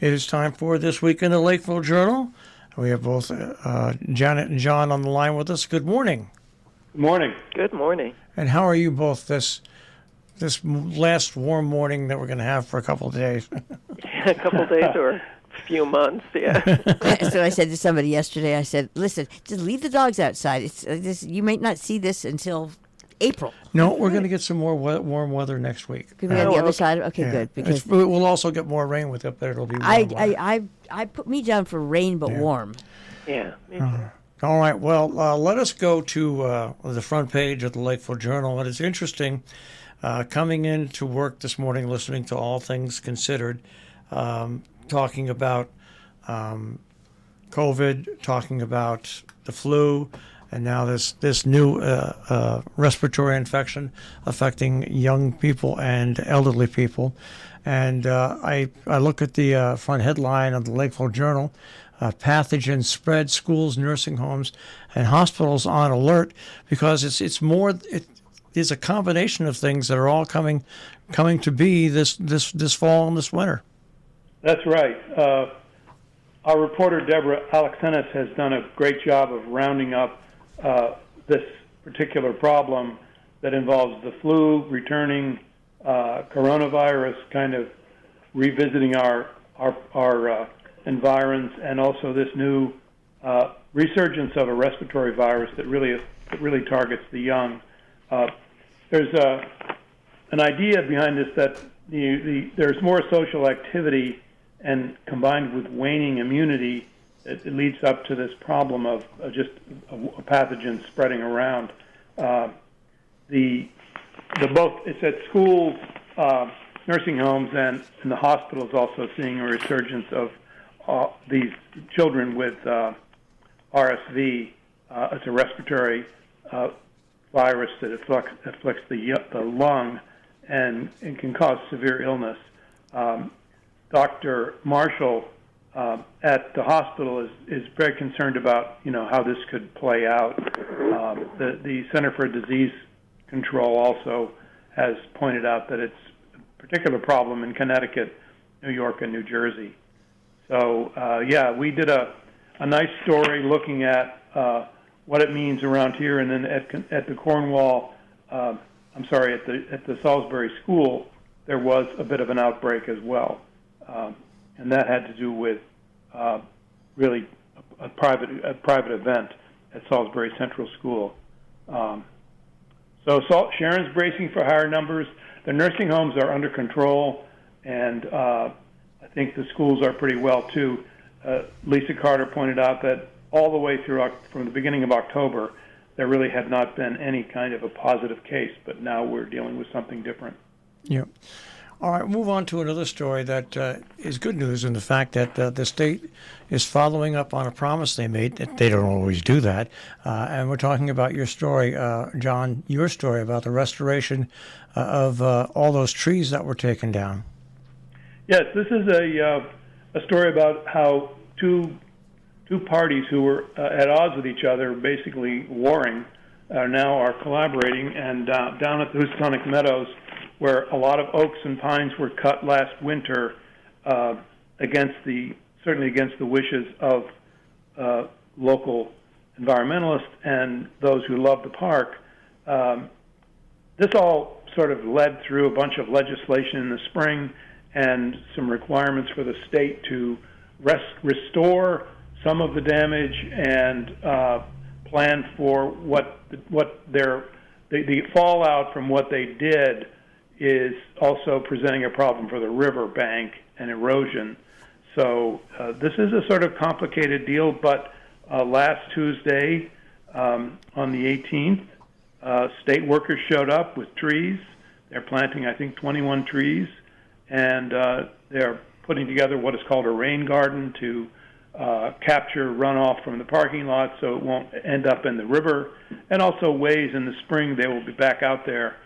It is time for This Week in the Lakeville Journal. We have both Janet and John on the line with us. Good morning. Good morning. Good morning. And how are you both this last warm morning that we're going to have for a couple of days? A couple of days or a few months, yeah. So I said to somebody yesterday, I said, listen, just leave the dogs outside. You may not see this until April. No, we're going to get some more warm weather next week. Could be on the other side? Okay, Yeah. good. Because we'll also get more rain with it, but it'll be warm. I put me down for rain, but warm. Yeah, me too. All right, well, let us go to the front page of the Lakeville Journal. And it's interesting, coming into work this morning, listening to All Things Considered, talking about COVID, talking about the flu, and now this new respiratory infection affecting young people and elderly people. And I look at the front headline of the Lakeville Journal, pathogen spread, schools, nursing homes, and hospitals on alert, because it's a combination of things that are all coming to be this fall and this winter. That's right. Our reporter, Deborah Alexenis, has done a great job of rounding up this particular problem that involves the flu, returning coronavirus, kind of revisiting our environs, and also this new resurgence of a respiratory virus that really targets the young. There's an idea behind this that there's more social activity, and combined with waning immunity, it leads up to this problem of just a pathogen spreading around. It's at schools, nursing homes, and the hospitals also seeing a resurgence of these children with RSV. It's a respiratory virus that afflicts the lung and can cause severe illness. Dr. Marshall at the hospital is very concerned about how this could play out. The Center for Disease Control also has pointed out that it's a particular problem in Connecticut, New York, and New Jersey. So we did a nice story looking at what it means around here, and then at the Cornwall, at the Salisbury school, there was a bit of an outbreak as well. And that had to do with really a private event at Salisbury Central School. So Sharon's bracing for higher numbers. The nursing homes are under control, and I think the schools are pretty well too. Lisa Carter pointed out that all the way through from the beginning of October, there really had not been any kind of a positive case, but now we're dealing with something different. Yeah. All right, move on to another story that is good news in the fact that the state is following up on a promise they made. They don't always do that. And we're talking about your story, John, your story about the restoration of all those trees that were taken down. Yes, this is a story about how two parties who were at odds with each other, basically warring, now are collaborating. And down at the Houstonic Meadows, where a lot of oaks and pines were cut last winter, certainly against the wishes of local environmentalists and those who love the park. This all sort of led through a bunch of legislation in the spring and some requirements for the state to restore some of the damage and plan for what the fallout from what they did is also presenting a problem for the river bank and erosion. So this is a sort of complicated deal, but last Tuesday, on the 18th, state workers showed up with trees. They're planting, I think, 21 trees, and they're putting together what is called a rain garden to capture runoff from the parking lot so it won't end up in the river, and also ways in the spring they will be back out there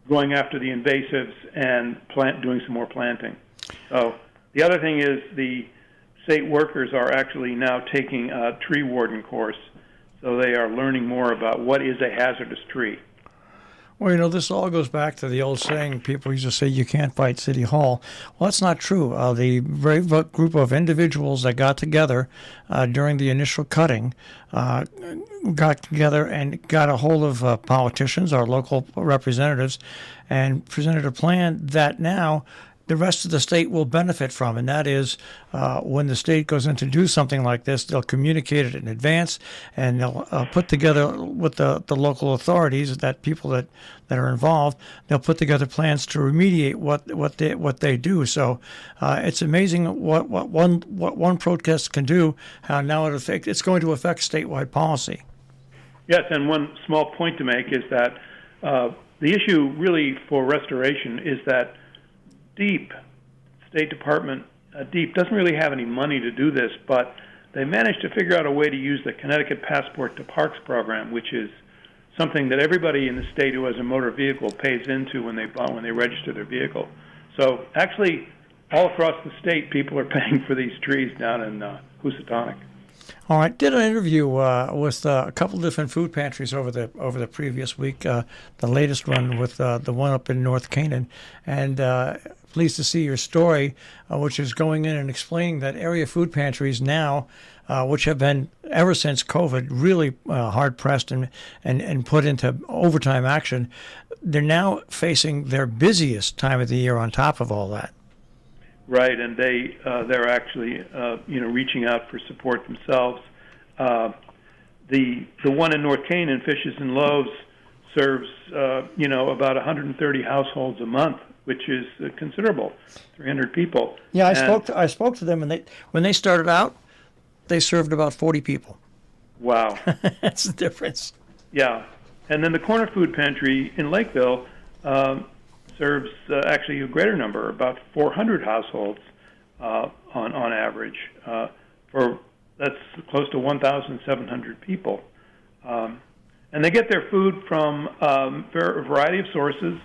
going after the invasives and doing some more planting. So the other thing is the state workers are actually now taking a tree warden course, so they are learning more about what is a hazardous tree. Well, this all goes back to the old saying people used to say you can't fight City Hall. Well, that's not true. The brave group of individuals that got together during the initial cutting got together and got a hold of politicians, our local representatives, and presented a plan that now the rest of the state will benefit from, and that is when the state goes in to do something like this, they'll communicate it in advance, and they'll put together with the local authorities, that people that are involved, they'll put together plans to remediate what they do. So it's amazing what one protest can do. How now it's going to affect statewide policy. Yes, and one small point to make is that the issue really for restoration is that DEEP, State Department, DEEP doesn't really have any money to do this, but they managed to figure out a way to use the Connecticut Passport to Parks program, which is something that everybody in the state who has a motor vehicle pays into when they register their vehicle. So actually, all across the state, people are paying for these trees down in Housatonic. All right, did an interview with a couple different food pantries over the previous week. The latest one with the one up in North Canaan, and pleased to see your story, which is going in and explaining that area food pantries now, which have been ever since COVID really hard pressed and put into overtime action, they're now facing their busiest time of the year on top of all that. Right, and they're actually reaching out for support themselves. The one in North Canaan, Fishes and Loaves, serves about 130 households a month, which is considerable, 300 people. Yeah, I spoke to them, and when they started out, they served about 40 people. Wow, that's the difference. Yeah, and then the Corner Food Pantry in Lakeville serves actually a greater number, about 400 households on average. That's close to 1,700 people, and they get their food from a variety of sources: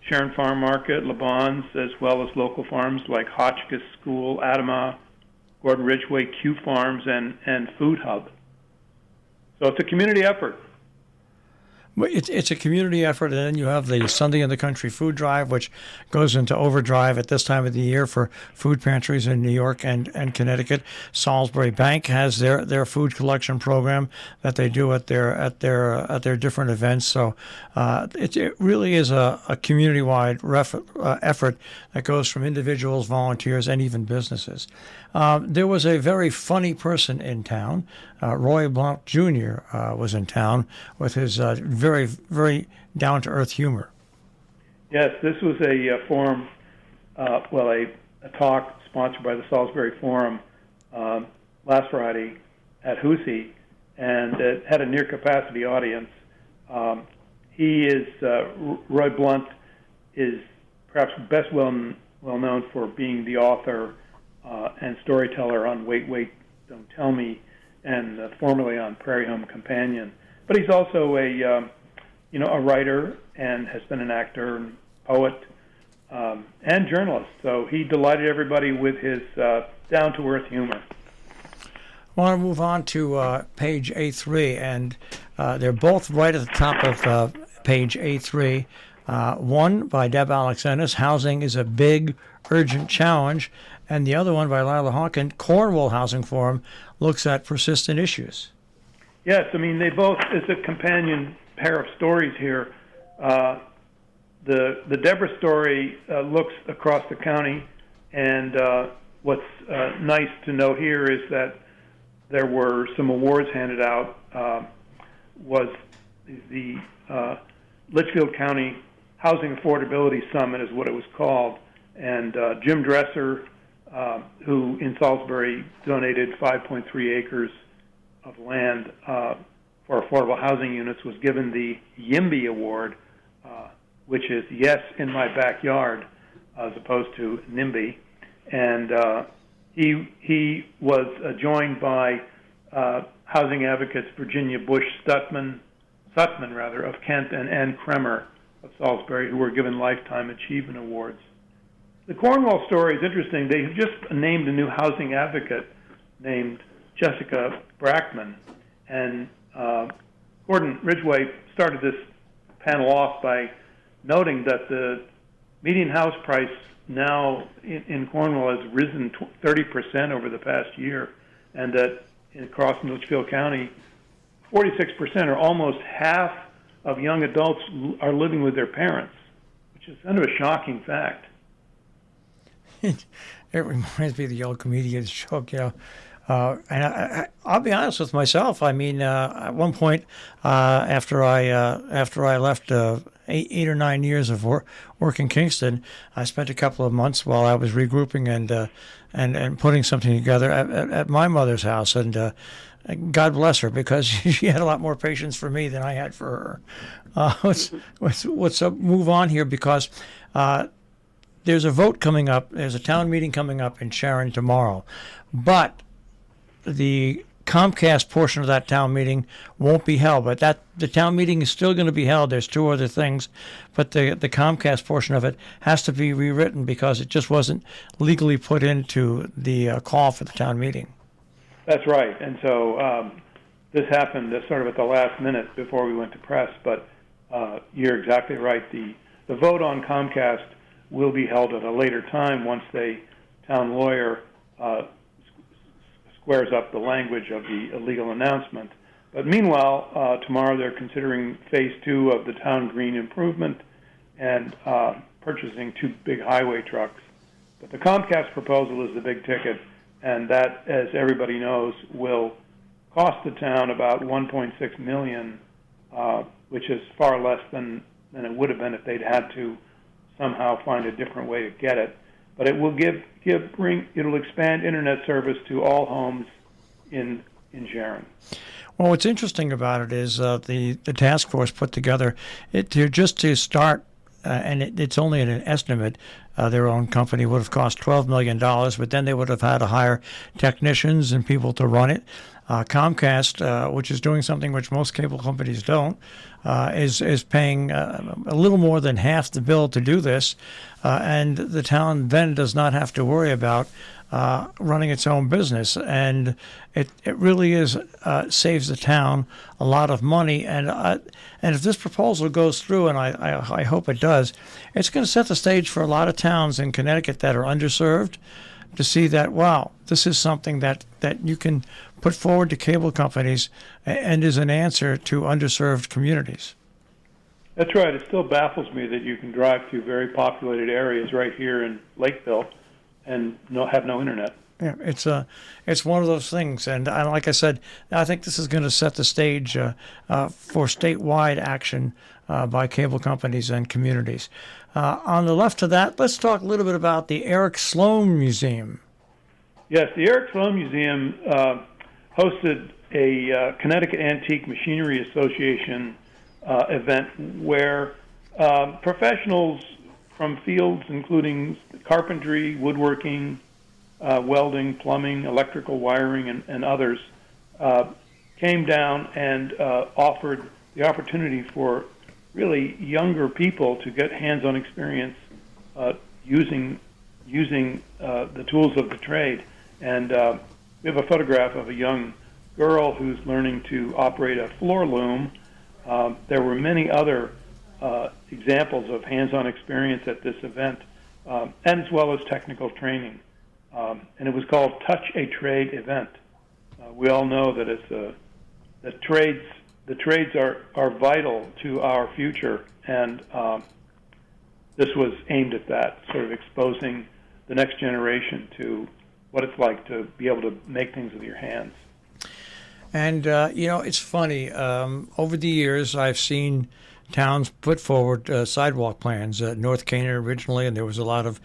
Sharon Farm Market, LeBon's, as well as local farms like Hotchkiss School, Adama, Gordon Ridgway, Q Farms, and Food Hub. So it's a community effort. It's a community effort, and then you have the Sunday in the Country food drive, which goes into overdrive at this time of the year for food pantries in New York and Connecticut. Salisbury Bank has their food collection program that they do at their different events. So it really is a community-wide effort that goes from individuals, volunteers, and even businesses. There was a very funny person in town. Roy Blount Jr. Was in town with his very, very down-to-earth humor. Yes, this was a forum, a talk sponsored by the Salisbury Forum last Friday at Hoosie, and it had a near-capacity audience. Roy Blount is perhaps best well known for being the author and storyteller on Wait, Wait, Don't Tell Me, and formerly on Prairie Home Companion. But he's also a writer and has been an actor and poet and journalist. So he delighted everybody with his down-to-earth humor. I want to move on to page A3, and they're both right at the top of page A3. One by Deb Alexander, Housing is a Big, Urgent Challenge, and the other one by Lila Hawkins, Cornwall Housing Forum, looks at persistent issues. Yes, I mean, they both, it's a companion pair of stories here. The Deborah story looks across the county, and what's nice to note here is that there were some awards handed out. Was the Litchfield County Housing Affordability Summit is what it was called, and Jim Dresser, who in Salisbury donated 5.3 acres of land for affordable housing units, was given the YIMBY Award, which is Yes in My Backyard, as opposed to NIMBY. And he was joined by housing advocates Virginia Bush Sutman of Kent, and Ann Kremer of Salisbury, who were given Lifetime Achievement Awards. The Cornwall story is interesting. They have just named a new housing advocate named Jessica Brackman, and Gordon Ridgway started this panel off by noting that the median house price now in Cornwall has risen 30% over the past year, and that across Litchfield County, 46% or almost half of young adults are living with their parents, which is kind of a shocking fact. It reminds me of the old comedian's joke, you know. And I'll be honest with myself. I mean, at one point, after I left 8 or 9 years of work in Kingston, I spent a couple of months while I was regrouping and putting something together at my mother's house. And God bless her, because she had a lot more patience for me than I had for her. Let's move on here, because there's a vote coming up. There's a town meeting coming up in Sharon tomorrow, but the Comcast portion of that town meeting won't be held, but the town meeting is still going to be held. There's 2 other things, but the Comcast portion of it has to be rewritten because it just wasn't legally put into the call for the town meeting. That's right, and so this happened sort of at the last minute before we went to press, but you're exactly right. The vote on Comcast will be held at a later time once the town lawyer squares up the language of the legal announcement. But meanwhile, tomorrow they're considering Phase 2 of the town green improvement and purchasing 2 big highway trucks. But the Comcast proposal is the big ticket, and that, as everybody knows, will cost the town about $1.6 million, which is far less than it would have been if they'd had to somehow find a different way to get it. But it will it'll expand internet service to all homes in Sharon. Well, what's interesting about it is the task force put together to start, and it's only an estimate. Their own company would have cost $12 million, but then they would have had to hire technicians and people to run it. Comcast, which is doing something which most cable companies don't, is paying a little more than half the bill to do this, and the town then does not have to worry about running its own business, and it really is saves the town a lot of money. And if this proposal goes through, and I hope it does, it's going to set the stage for a lot of towns in Connecticut that are underserved to see that, wow, this is something that you can put forward to cable companies and is an answer to underserved communities. That's right. It still baffles me that you can drive through very populated areas right here in Lakeville and have no internet. Yeah, it's one of those things, and like I said, I think this is going to set the stage for statewide action by cable companies and communities. On the left of that, let's talk a little bit about the Eric Sloan Museum. Yes, the Eric Sloan Museum hosted a Connecticut Antique Machinery Association event where professionals from fields including carpentry, woodworking, welding, plumbing, electrical wiring, and others came down and offered the opportunity for really younger people to get hands-on experience using the tools of the trade. And we have a photograph of a young girl who's learning to operate a floor loom. There were many other examples of hands-on experience at this event, and as well as technical training. And it was called Touch a Trade event. We all know that the trades are vital to our future, and this was aimed at that, sort of exposing the next generation to what it's like to be able to make things with your hands. And, it's funny. Over the years, I've seen towns put forward sidewalk plans. North Canaan originally, and there was a lot of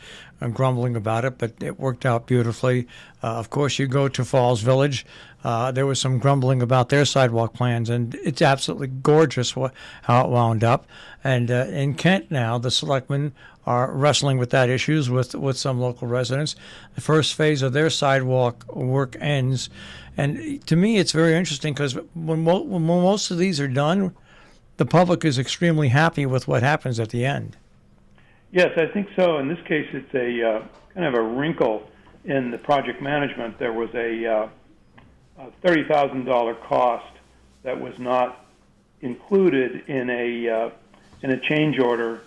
grumbling about it, but it worked out beautifully. Of course, you go to Falls Village. There was some grumbling about their sidewalk plans, and it's absolutely gorgeous how it wound up. And in Kent now, the selectmen are wrestling with that issues with some local residents. The first phase of their sidewalk work ends. And to me, it's very interesting because when most of these are done, the public is extremely happy with what happens at the end. Yes, I think so. In this case, it's a kind of a wrinkle in the project management. There was a $30,000 cost that was not included in a in a change order,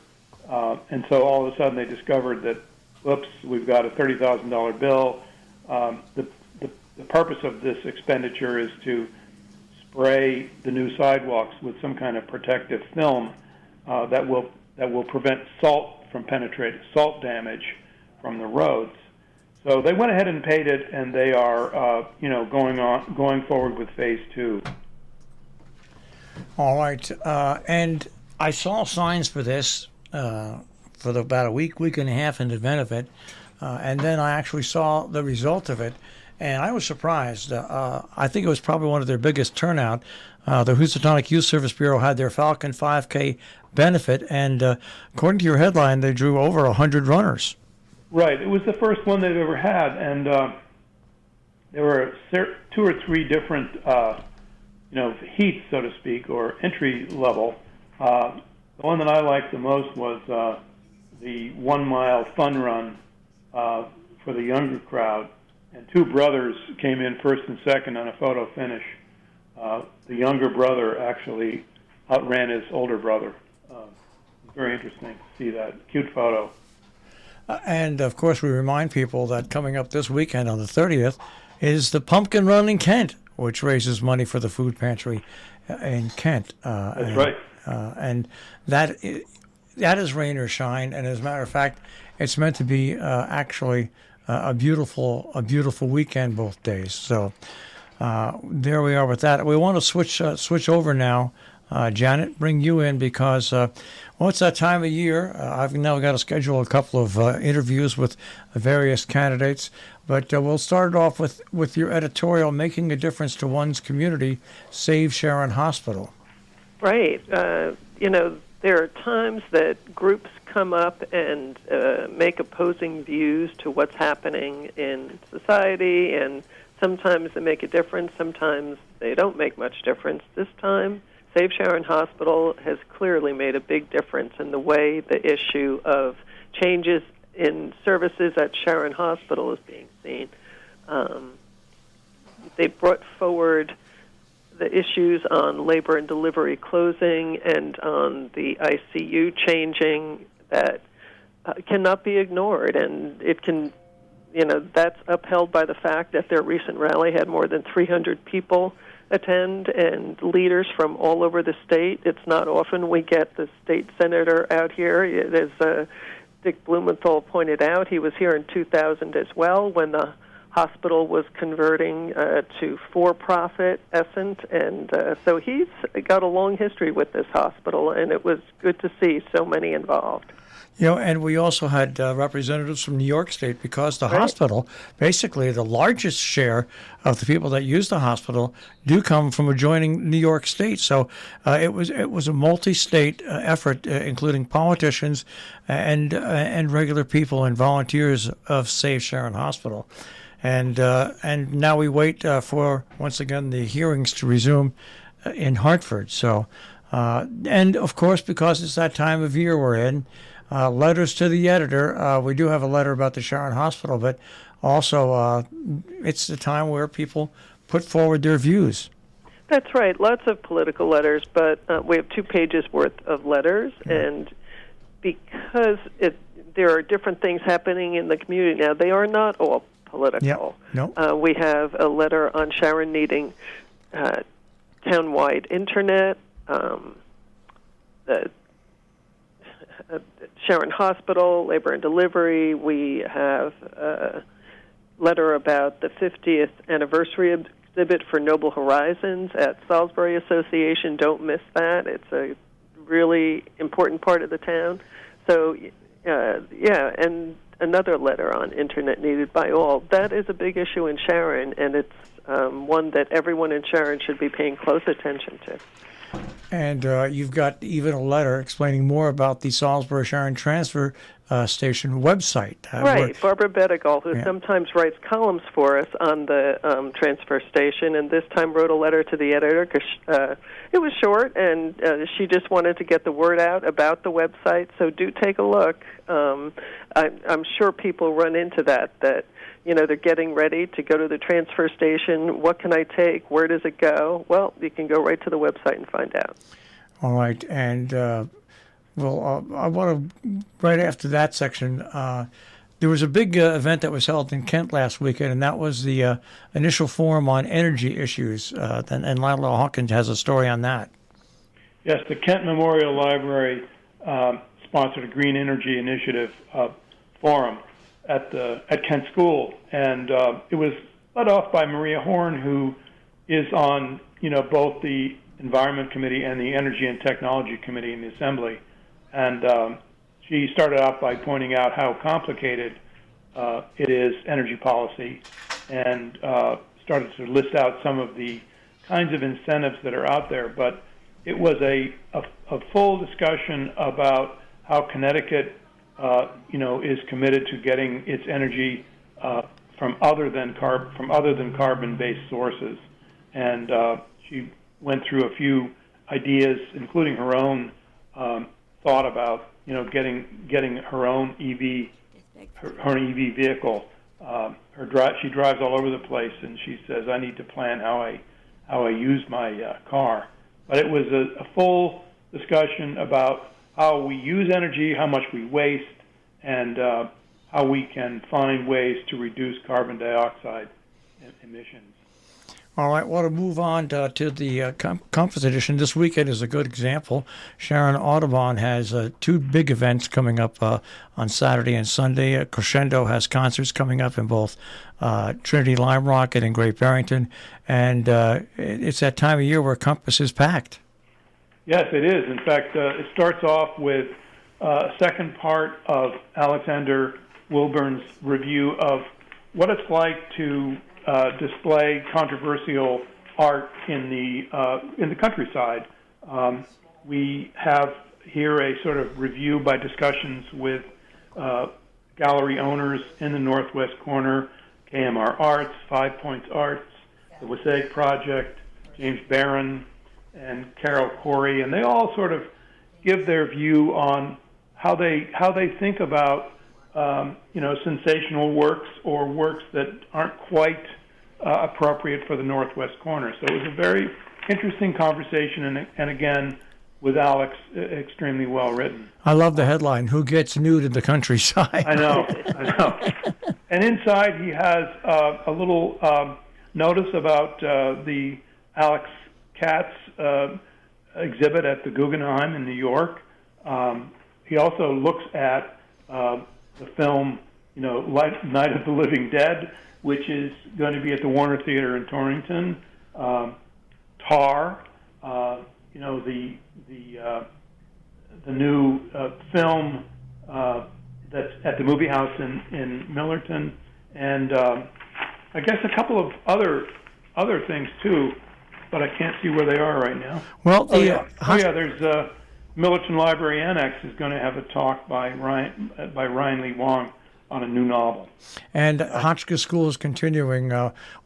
and so all of a sudden they discovered that, whoops, we've got a $30,000 bill. The purpose of this expenditure is to spray the new sidewalks with some kind of protective film that will prevent salt from penetrating, salt damage from the roads. So they went ahead and paid it, and they are going forward with phase 2. All right, and I saw signs for this for about a week and a half in advance of it, and then I actually saw the result of it, and I was surprised. I think it was probably one of their biggest turnout. The Housatonic Youth Service Bureau had their Falcon 5K benefit, and according to your headline, they drew over 100 runners. Right. It was the first one they've ever had, and there were 2 or 3 different heats, so to speak, or entry level. The one that I liked the most was the 1 mile fun run for the younger crowd, and 2 brothers came in first and second on a photo finish. The younger brother actually outran his older brother. Very interesting to see that cute photo. And of course, we remind people that coming up this weekend on the 30th is the Pumpkin Run in Kent, which raises money for the food pantry in Kent. That's right. And that is rain or shine. And as a matter of fact, it's meant to be actually a beautiful weekend both days. So there we are with that. We want to switch over now. Janet, bring you in because, it's that time of year. I've now got to schedule a couple of interviews with various candidates, but we'll start off with your editorial, Making a Difference to One's Community, Save Sharon Hospital. Right. There are times that groups come up and make opposing views to what's happening in society, and sometimes they make a difference, sometimes they don't make much difference. This time, Save Sharon Hospital has clearly made a big difference in the way the issue of changes in services at Sharon Hospital is being seen. They brought forward the issues on labor and delivery closing and on the ICU changing that cannot be ignored, and it can, that's upheld by the fact that their recent rally had more than 300 people attend and leaders from all over the state. It's not often we get the state senator out here. As Dick Blumenthal pointed out, he was here in 2000 as well when the hospital was converting to for-profit Essent, and so he's got a long history with this hospital, and it was good to see so many involved. And we also had representatives from New York State because the hospital, basically the largest share of the people that use the hospital do come from adjoining New York State. So it was a multi-state effort, including politicians and regular people and volunteers of Save Sharon Hospital. And now we wait for, once again, the hearings to resume in Hartford. So, and of course, because it's that time of year we're in, letters to the editor. We do have a letter about the Sharon Hospital, but also it's the time where people put forward their views. That's right. Lots of political letters, but we have 2 pages worth of letters, and because there are different things happening in the community now, they are not all political. No. We have a letter on Sharon needing town-wide internet, the Sharon Hospital, labor and delivery. We have a letter about the 50th anniversary exhibit for Noble Horizons at Salisbury Association. Don't miss that. It's a really important part of the town. So, and another letter on internet needed by all. That is a big issue in Sharon, and it's one that everyone in Sharon should be paying close attention to. And you've got even a letter explaining more about the Salisbury Sharon Transfer Station website. Right, Barbara Bedegal, who sometimes writes columns for us on the transfer station, and this time wrote a letter to the editor because it was short, and she just wanted to get the word out about the website. So do take a look. I'm sure people run into that they're getting ready to go to the transfer station. What can I take? Where does it go? Well, you can go right to the website and find out. All right. And Well, I want to, right after that section, there was a big event that was held in Kent last weekend, and that was the initial forum on energy issues. And Lila Hawkins has a story on that. Yes, the Kent Memorial Library sponsored a Green Energy Initiative forum at Kent School, and it was led off by Maria Horn, who is on both the Environment Committee and the Energy and Technology Committee in the Assembly, and she started out by pointing out how complicated it is, energy policy, and started to list out some of the kinds of incentives that are out there. But it was a full discussion about how Connecticut, is committed to getting its energy from other than carbon-based sources, and she went through a few ideas, including her own thought about getting her own EV vehicle. She drives all over the place, and she says, "I need to plan how I use my car." But it was a full discussion about how we use energy, how much we waste, and how we can find ways to reduce carbon dioxide emissions. All right, well, to move on to the conference edition, this weekend is a good example. Sharon Audubon has two big events coming up on Saturday and Sunday. Crescendo has concerts coming up in both Trinity Lime Rock and in Great Barrington, and it's that time of year where Compass is packed. Yes, it is. In fact, it starts off with a second part of Alexander Wilburn's review of what it's like to display controversial art in the countryside. We have here a sort of review by discussions with gallery owners in the northwest corner, KMR Arts, 5 Points Arts, the Wasaic Project, James Barron, and Carol Corey, and they all sort of give their view on how they think about sensational works or works that aren't quite appropriate for the northwest corner. So it was a very interesting conversation, and again, with Alex, extremely well written. I love the headline, "Who Gets Nude in the Countryside?" I know. And inside he has a little notice about the Alex Katz exhibit at the Guggenheim in New York. He also looks at the film, Night of the Living Dead, which is going to be at the Warner Theater in Torrington. Tar, the new film that's at the movie house in Millerton, and I guess a couple of other things too, but I can't see where they are right now. Well, there's Millerton Library Annex is going to have a talk by Ryan Lee Wong on a new novel. And Hotchkiss School is continuing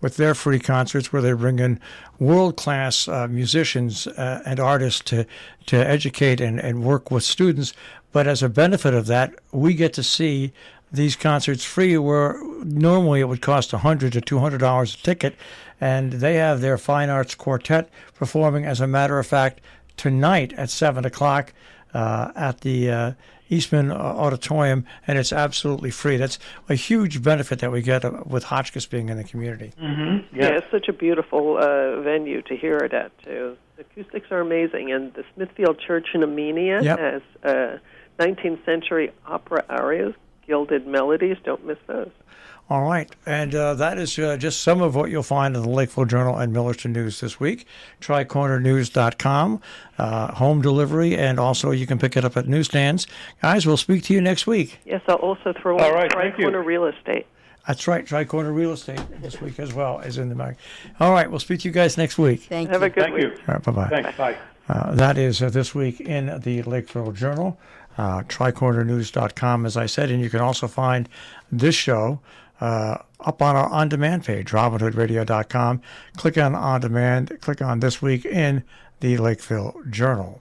with their free concerts where they bring in world-class musicians and artists to educate and work with students. But as a benefit of that, we get to see these concerts free, where normally it would cost $100 to $200 a ticket. And they have their Fine Arts Quartet performing, as a matter of fact, tonight at 7 o'clock at the Eastman Auditorium, and it's absolutely free. That's a huge benefit that we get with Hotchkiss being in the community. Mm-hmm. Yeah, it's such a beautiful venue to hear it at, too. The acoustics are amazing, and the Smithfield Church in Amenia has 19th century opera arias, gilded melodies. Don't miss those. All right, and that is just some of what you'll find in the Lakeville Journal and Millerton News this week. TriCornerNews.com, home delivery, and also you can pick it up at newsstands. Guys, we'll speak to you next week. Yes, I'll also throw in Tri-Corner Real Estate. That's right, Tri-Corner Real Estate this week as well is in the mag. All right, we'll speak to you guys next week. Thank Have you. a good week. You. All right, bye-bye. Thanks, bye. That is this week in the Lakeville Journal, TriCornerNews.com, as I said, and you can also find this show up on our on-demand page, RobinHoodRadio.com. Click on On Demand, click on This Week in the Lakeville Journal.